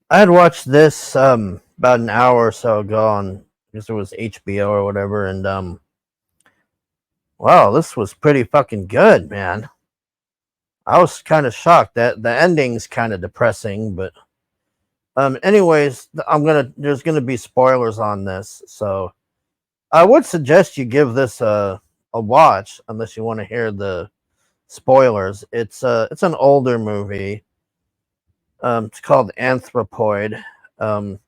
I had watched this about an hour or so ago on, I guess it was HBO or whatever, and wow, this was pretty fucking good, man. I was kind of shocked that the ending's kind of depressing, but anyways, there's gonna be spoilers on this, so I would suggest you give this a watch unless you want to hear the spoilers. It's an older movie. It's called Anthropoid. Um,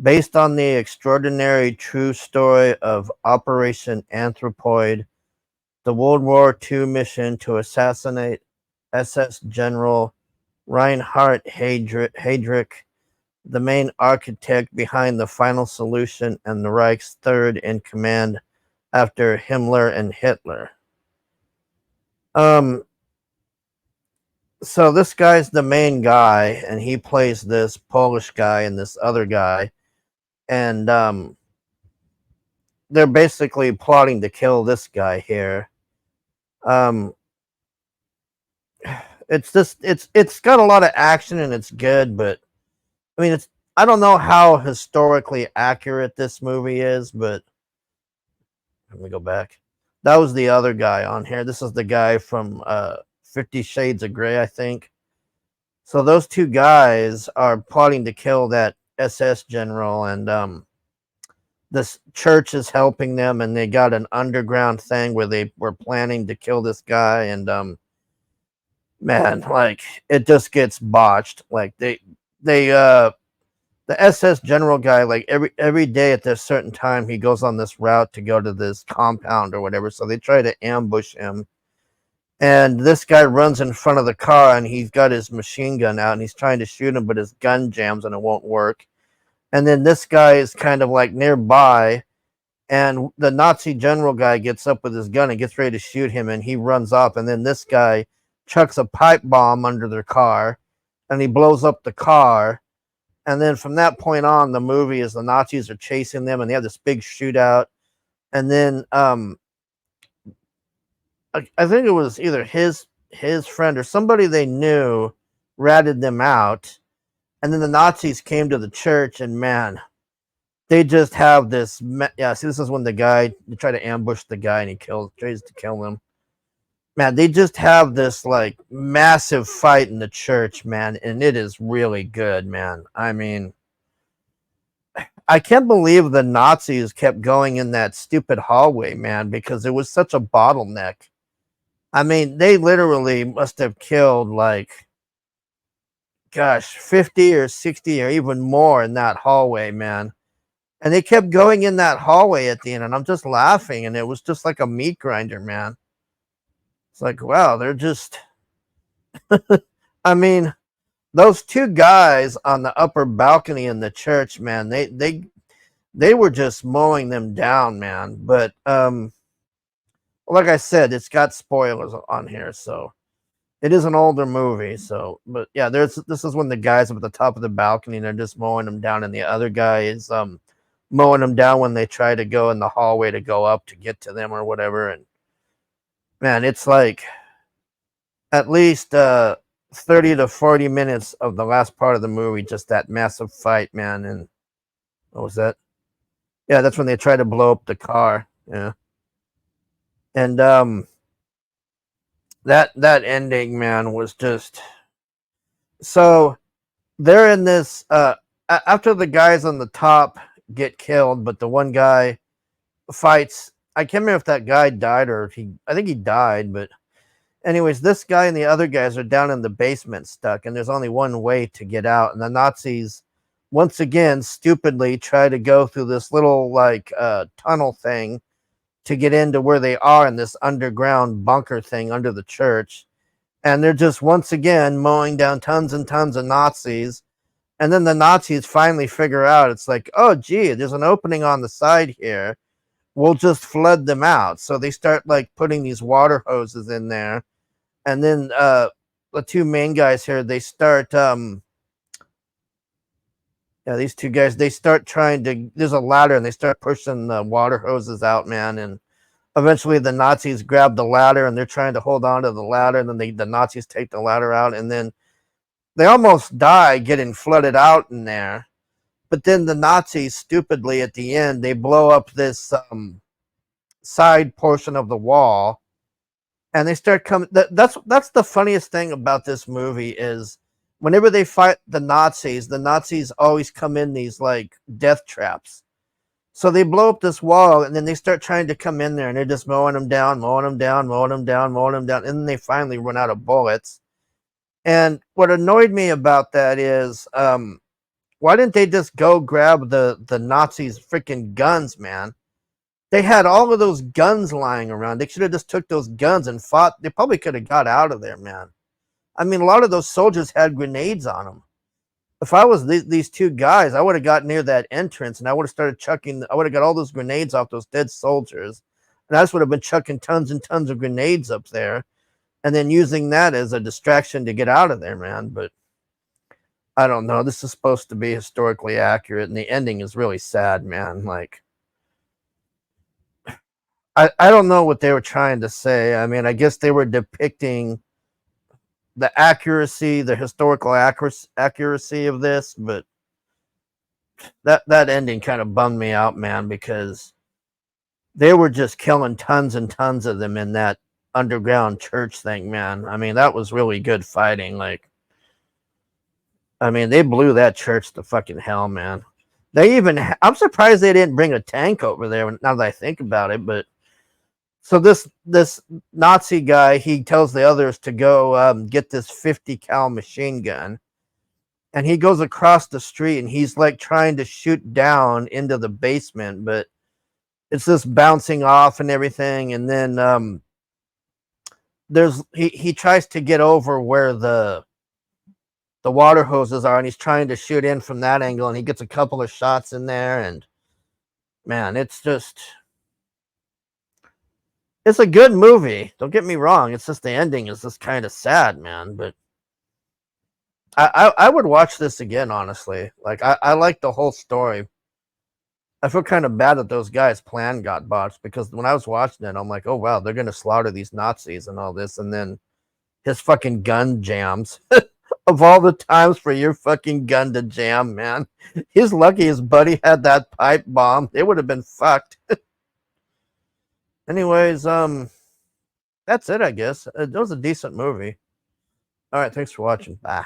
Based on the extraordinary true story of Operation Anthropoid, the World War II mission to assassinate SS General Reinhard Heydrich, the main architect behind the final solution and the Reich's third in command after Himmler and Hitler. Um, so this guy's the main guy, and he plays this Polish guy and this other guy, and they're basically plotting to kill this guy here. Um, it's got a lot of action and it's good, but I mean it's I don't know how historically accurate this movie is, but let me go back. That was the other guy on here. This is the guy from 50 Shades of Grey, I think. So those two guys are plotting to kill that SS general, and this church is helping them, and they got an underground thing where they were planning to kill this guy, and man, like it just gets botched. Like they the SS general guy, like every day at this certain time, he goes on this route to go to this compound or whatever. So they try to ambush him, and this guy runs in front of the car, and he's got his machine gun out, and he's trying to shoot him, but his gun jams and it won't work. And then this guy is kind of like nearby, and the Nazi general guy gets up with his gun and gets ready to shoot him, and he runs up, and then this guy chucks a pipe bomb under their car, and he blows up the car. And then from that point on, the movie is the Nazis are chasing them, and they have this big shootout. And then I think it was either his friend or somebody they knew ratted them out, and then the Nazis came to the church, and man, they just have this. Yeah, see, this is when they try to ambush the guy, and tries to kill him. Man, they just have this like massive fight in the church, man, and it is really good, man. I mean, I can't believe the Nazis kept going in that stupid hallway, man, because it was such a bottleneck. I mean, they literally must have killed like, gosh, 50 or 60 or even more in that hallway, man. And they kept going in that hallway at the end, and I'm just laughing, and it was just like a meat grinder, man. It's like, wow, they're just, I mean, those two guys on the upper balcony in the church, man, they were just mowing them down, man. But like I said, it's got spoilers on here, so it is an older movie. So, but yeah, this is when the guys up at the top of the balcony and they're just mowing them down, and the other guy is mowing them down when they try to go in the hallway to go up to get to them or whatever. And man, it's like at least 30 to 40 minutes of the last part of the movie, just that massive fight, man. And what was that? Yeah, that's when they try to blow up the car. Yeah. And that ending, man, was just so they're in this after the guys on the top get killed, but the one guy fights. I can't remember if that guy died or if I think he died, but anyways, this guy and the other guys are down in the basement stuck, and there's only one way to get out. And the Nazis, once again, stupidly try to go through this little like tunnel thing to get into where they are in this underground bunker thing under the church. And they're just once again mowing down tons and tons of Nazis. And then the Nazis finally figure out it's like, oh, gee, there's an opening on the side here. We'll just flood them out. So they start like putting these water hoses in there. And then the two main guys here, they start these two guys, they start trying to, there's a ladder, and they start pushing the water hoses out, man. And eventually the Nazis grab the ladder, and they're trying to hold on to the ladder, and then the Nazis take the ladder out, and then they almost die getting flooded out in there. But then the Nazis stupidly at the end, they blow up this side portion of the wall, and they start coming. That's the funniest thing about this movie is whenever they fight the Nazis always come in these like death traps. So they blow up this wall, and then they start trying to come in there, and they're just mowing them down, mowing them down, mowing them down, mowing them down, and then they finally run out of bullets. And what annoyed me about that is, why didn't they just go grab the Nazis' freaking guns, man? They had all of those guns lying around. They should have just took those guns and fought. They probably could have got out of there, man. I mean, a lot of those soldiers had grenades on them. If I was these two guys, I would have got near that entrance and I would have started chucking. I would have got all those grenades off those dead soldiers, and I just would have been chucking tons and tons of grenades up there, and then using that as a distraction to get out of there, man. But I don't know. This is supposed to be historically accurate, and the ending is really sad, man. Like, I don't know what they were trying to say. I mean, I guess they were depicting the accuracy, the historical accuracy of this, but that ending kind of bummed me out, man, because they were just killing tons and tons of them in that underground church thing, man. I mean, that was really good fighting. Like, I mean, they blew that church to fucking hell, man. They even, I'm surprised they didn't bring a tank over there now that I think about it, but so this Nazi guy, he tells the others to go get this 50 cal machine gun, and he goes across the street and he's like trying to shoot down into the basement, but it's just bouncing off and everything. And then he tries to get over where the water hoses are, and he's trying to shoot in from that angle, and he gets a couple of shots in there, and man, it's a good movie. Don't get me wrong. It's just the ending is just kind of sad, man. But I would watch this again, honestly. Like, I like the whole story. I feel kind of bad that those guys' plan got botched, because when I was watching it, I'm like, oh, wow, they're going to slaughter these Nazis and all this. And then his fucking gun jams. Of all the times for your fucking gun to jam, man. He's lucky his buddy had that pipe bomb. They would have been fucked. Anyways, that's it, I guess. It was a decent movie. All right, thanks for watching. Bye.